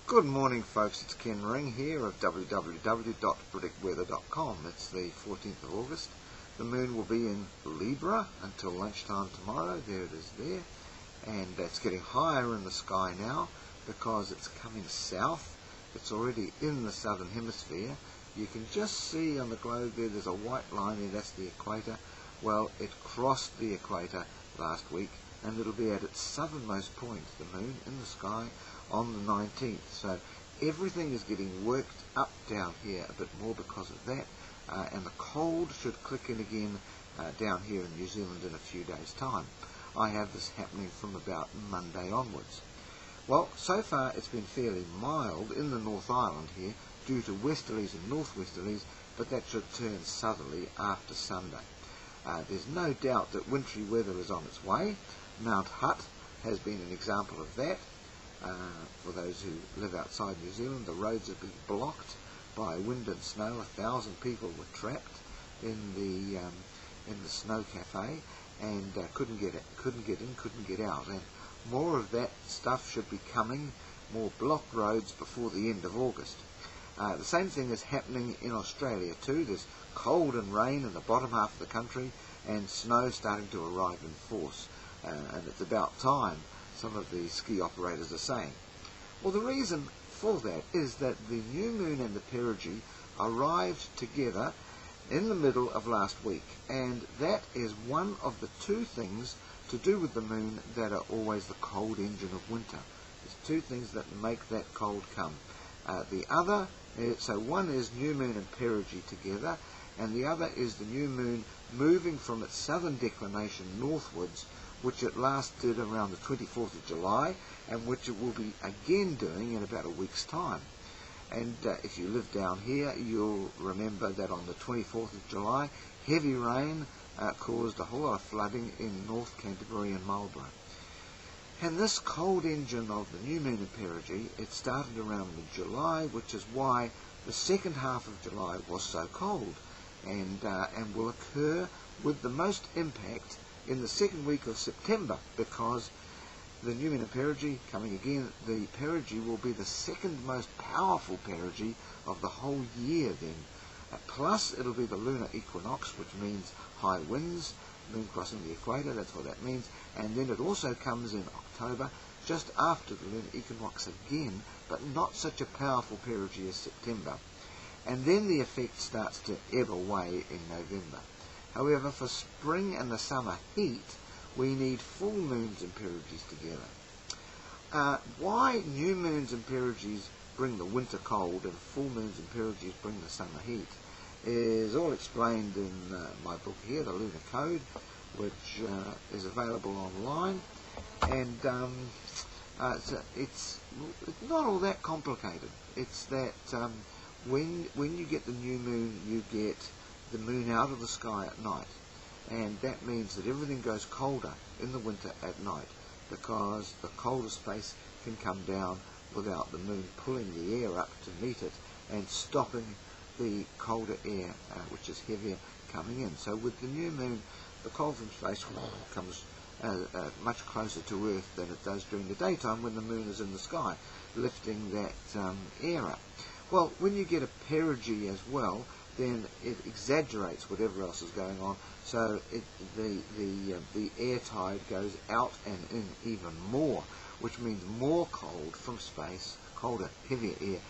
Good morning, folks. It's Ken Ring here of www.predictweather.com. It's the 14th of August. The moon will be in Libra until lunchtime tomorrow. There it is there. And it's getting higher in the sky now because it's coming south. It's already in the southern hemisphere. You can just see on the globe there's a white line there. That's the equator. Well, it crossed the equator last week, and it'll be at its southernmost point, the moon, in the sky on the 19th. So everything is getting worked up down here a bit more because of that, and the cold should click in again down here in New Zealand in a few days' time. I have this happening from about Monday onwards. Well, so far it's been fairly mild in the North Island here due to westerlies and northwesterlies, but that should turn southerly after Sunday. There's no doubt that wintry weather is on its way. Mount Hutt has been an example of that. For those who live outside New Zealand, the roads have been blocked by wind and snow. 1,000 people were trapped in the snow cafe and couldn't get in, couldn't get out. And more of that stuff should be coming, more blocked roads before the end of August. The same thing is happening in Australia too. There's cold and rain in the bottom half of the country and snow starting to arrive in force. And it's about time, some of the ski operators are saying. Well, the reason for that is that the new moon and the perigee arrived together in the middle of last week, and that is one of the two things to do with the moon that are always the cold engine of winter. There's two things that make that cold come. The other, so one is new moon and perigee together, and the other is the new moon moving from its southern declination northwards, which it last did around the 24th of July, and which it will be again doing in about a week's time. And if you live down here, you'll remember that on the 24th of July, heavy rain caused a whole lot of flooding in North Canterbury and Marlborough. And this cold engine of the new moon and perigee, it started around mid-July, which is why the second half of July was so cold, and will occur with the most impact in the second week of September, because the new moon and perigee coming again, the perigee will be the second most powerful perigee of the whole year then. Plus it'll be the lunar equinox, which means high winds, moon crossing the equator, that's what that means. And then it also comes in October, just after the lunar equinox again, but not such a powerful perigee as September. And then the effect starts to ebb away in November. However, for spring and the summer heat, we need full moons and perigees together. Why new moons and perigees bring the winter cold and full moons and perigees bring the summer heat is all explained in my book here, The Lunar Code, which is available online. And it's not all that complicated. It's that when you get the new moon, you get the moon out of the sky at night, and that means that everything goes colder in the winter at night, because the colder space can come down without the moon pulling the air up to meet it and stopping the colder air, which is heavier, coming in. So with the new moon, the cold from space comes much closer to Earth than it does during the daytime when the moon is in the sky, lifting that air up. Well, when you get a perigee as well, then it exaggerates whatever else is going on, so the air tide goes out and in even more, which means more cold from space, colder, heavier air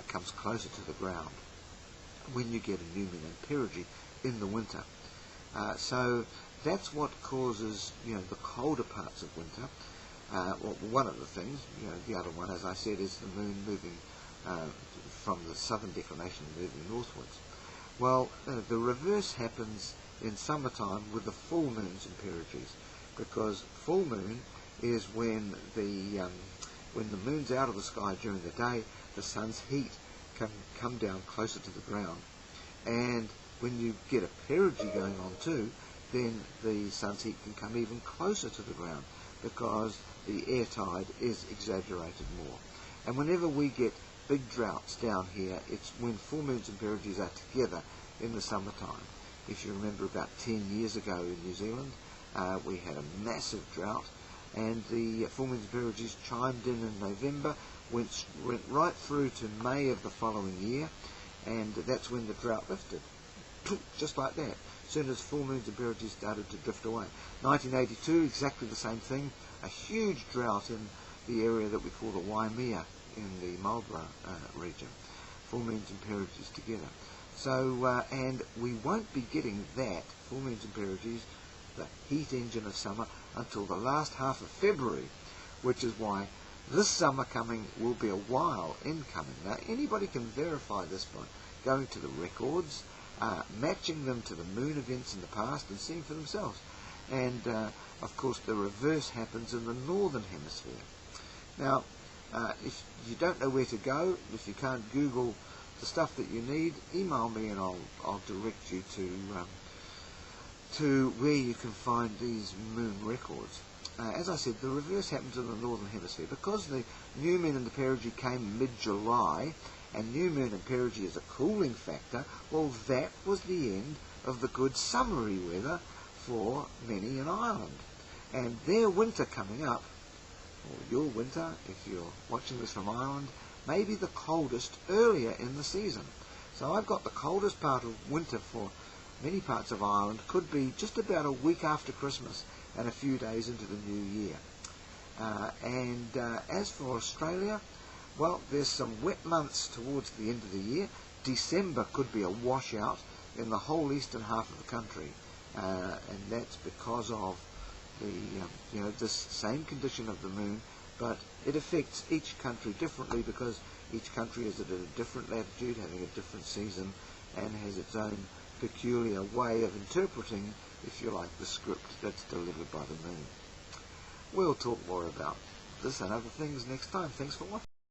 comes closer to the ground when you get a new moon and perigee in the winter. So that's what causes the colder parts of winter. Well, one of the things, the other one, as I said, is the moon moving from the southern declination moving northwards. Well, the reverse happens in summertime with the full moons and perigees, because full moon is when the moon's out of the sky during the day, the sun's heat can come down closer to the ground, and when you get a perigee going on too, then the sun's heat can come even closer to the ground because the air tide is exaggerated more. And whenever we get big droughts down here, it's when full moons and perigees are together in the summertime. If you remember about 10 years ago in New Zealand, we had a massive drought, and the full moons and periods chimed in November, went right through to May of the following year, and that's when the drought lifted. Just like that. As soon as full moons and periods started to drift away. 1982, exactly the same thing. A huge drought in the area that we call the Waimea in the Marlborough region. Full moons and periods together. So, and we won't be getting that, full moons and periods, the heat engine of summer, until the last half of February, which is why this summer coming will be a while in coming. Now, anybody can verify this by going to the records, matching them to the moon events in the past and seeing for themselves. And, of course, the reverse happens in the northern hemisphere. Now, if you don't know where to go, if you can't Google the stuff that you need, email me and I'll direct you to where you can find these moon records. As I said, the reverse happens in the northern hemisphere. Because the new moon and the perigee came mid-July, and new moon and perigee is a cooling factor, well, that was the end of the good summery weather for many in Ireland. And their winter coming up, or your winter, if you're watching this from Ireland, may be the coldest earlier in the season. So I've got the coldest part of winter for many parts of Ireland, could be just about a week after Christmas and a few days into the new year. As for Australia, well, there's some wet months towards the end of the year. December could be a washout in the whole eastern half of the country, and that's because of the this same condition of the moon, but it affects each country differently because each country is at a different latitude, having a different season, and has its own peculiar way of interpreting, if you like, the script that's delivered by the moon. We'll talk more about this and other things next time. Thanks for watching.